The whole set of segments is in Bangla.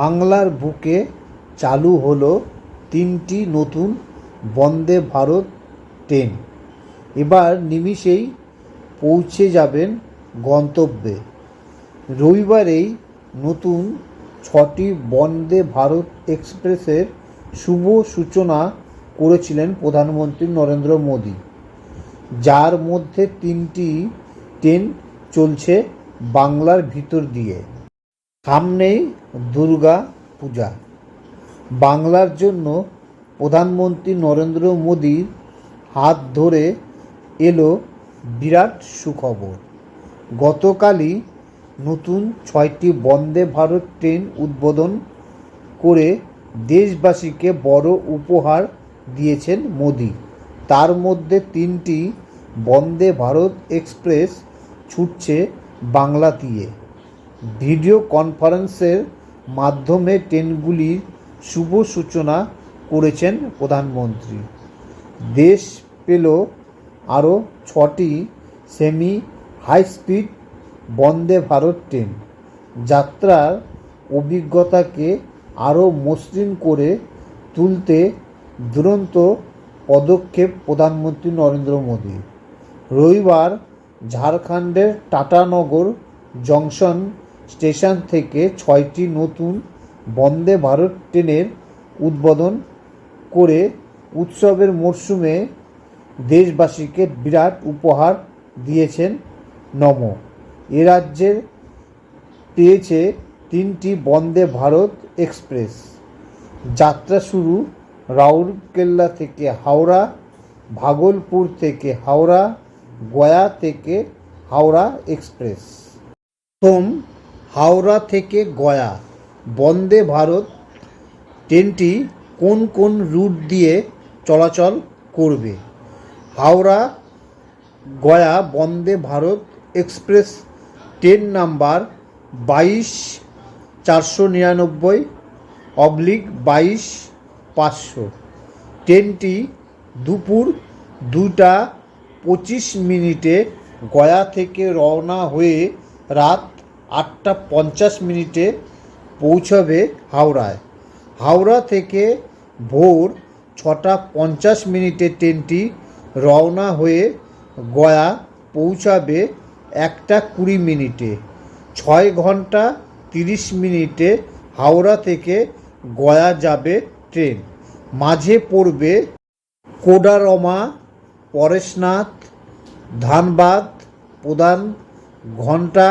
বাংলার বুকে চালু হলো ৩টি নতুন বন্দে ভারত ট্রেন। এবার নিমিষেই পৌঁছে যাবেন গন্তব্যে। রবিবার এই নতুন ৬টি বন্দে ভারত এক্সপ্রেসের শুভ সূচনা করেছিলেন প্রধানমন্ত্রী নরেন্দ্র মোদী, যার মধ্যে ৩টি ট্রেন চলছে বাংলার ভিতর দিয়ে। সামনেই দুর্গা পূজা। বাংলার জন্য প্রধানমন্ত্রী নরেন্দ্র মোদীর হাত ধরে এলো বিরাট সুখবর। গতকালই নতুন ৬টি বন্দে ভারত ট্রেন উদ্বোধন করে দেশবাসীকে বড় উপহার দিয়েছেন মোদী। তার মধ্যে ৩টি বন্দে ভারত এক্সপ্রেস ছুটছে বাংলা দিয়ে। ভিডিও কনফারেন্সের মাধ্যমে ট্রেনগুলির শুভ সূচনা করেছেন প্রধানমন্ত্রী। দেশ পেল আরও ৬টি semi high speed Vande Bharat train. যাত্রার অভিজ্ঞতাকে আরও মসৃণ করে তুলতে দুরন্ত পদক্ষেপ প্রধানমন্ত্রী নরেন্দ্র মোদী। রবিবার ঝাড়খণ্ডের টাটানগর জংশন স্টেশন থেকে ৬টি নতুন বন্দে ভারত ট্রেনের উদ্বোধন করে উৎসবের মরশুমে দেশবাসীকে বিরাট উপহার দিয়েছেন নমো। এ রাজ্যের পেয়েছে ৩টি বন্দে ভারত এক্সপ্রেস। যাত্রা শুরু রাউরকেল্লা থেকে হাওড়া, ভাগলপুর থেকে হাওড়া, গয়া থেকে হাওড়া এক্সপ্রেস। প্রথম হাওড়া থেকে গয়া বন্দে ভারত ট্রেনটি কোন কোন রুট দিয়ে চলাচল করবে? Howrah Gaya Vande Bharat express train number ২২/৪৯৯/২২৫০০। ট্রেনটি দুপুর ২টা ২৫ গয়া থেকে রওনা হয়ে রাত ৮টা ৫০ পৌঁছবে হাওড়ায়। হাওড়া থেকে ভোর ৬টা ৫০ ট্রেনটি রওনা হয়ে গয়া পৌঁছাবে ১টা ২০ ৬ ঘন্টা ৩০ হাওড়া থেকে গয়া যাবে ট্রেন। মাঝে পড়বে কোডারমা, পরেশনাথ, ধানবাদ, প্রধান ঘণ্টা,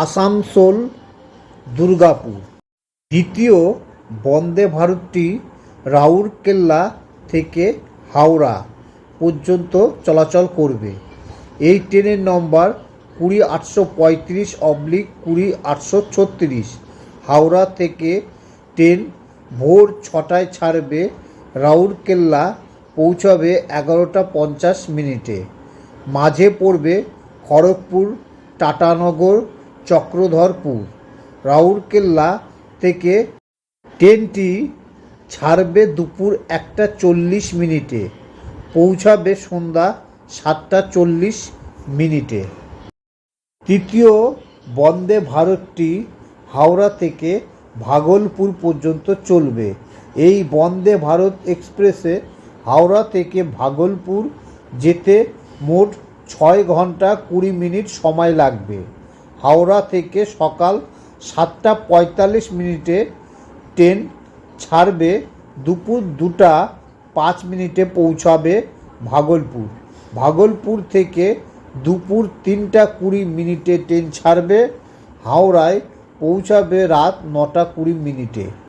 আসানসোল, দুর্গাপুর। দ্বিতীয় বন্দে ভারতটি রাউরকেল্লা থেকে হাওড়া পর্যন্ত চলাচল করবে। এই ট্রেনের নম্বর ২০৮৩/২০৮৩। হাওড়া থেকে ট্রেন ভোর ৬টায় ছাড়বে, রাউরকেল্লা পৌঁছাবে ১১টা ৫০। মাঝে পড়বে খড়গপুর, টাটানগর, চক্রধরপুর। রাউরকেল্লা থেকে ট্রেনটি ছাড়বে দুপুর ১টা ৪০, পৌঁছাবে সন্ধ্যা ৭টা ৪০। তৃতীয় বন্দে ভারতটি হাওড়া থেকে ভাগলপুর পর্যন্ত চলবে। এই বন্দে ভারত এক্সপ্রেসে হাওড়া থেকে ভাগলপুর যেতে মোট ৬ ঘন্টা ২০ সময় লাগবে। হাওড়া থেকে সকাল ৭টা ৪৫ ট্রেন ছাড়বে, দুপুর ২টা ৫ পৌঁছাবে ভাগলপুর। ভাগলপুর থেকে দুপুর ৩টা ২০ ট্রেন ছাড়বে, হাওড়ায় পৌঁছাবে রাত ৯টা ২০।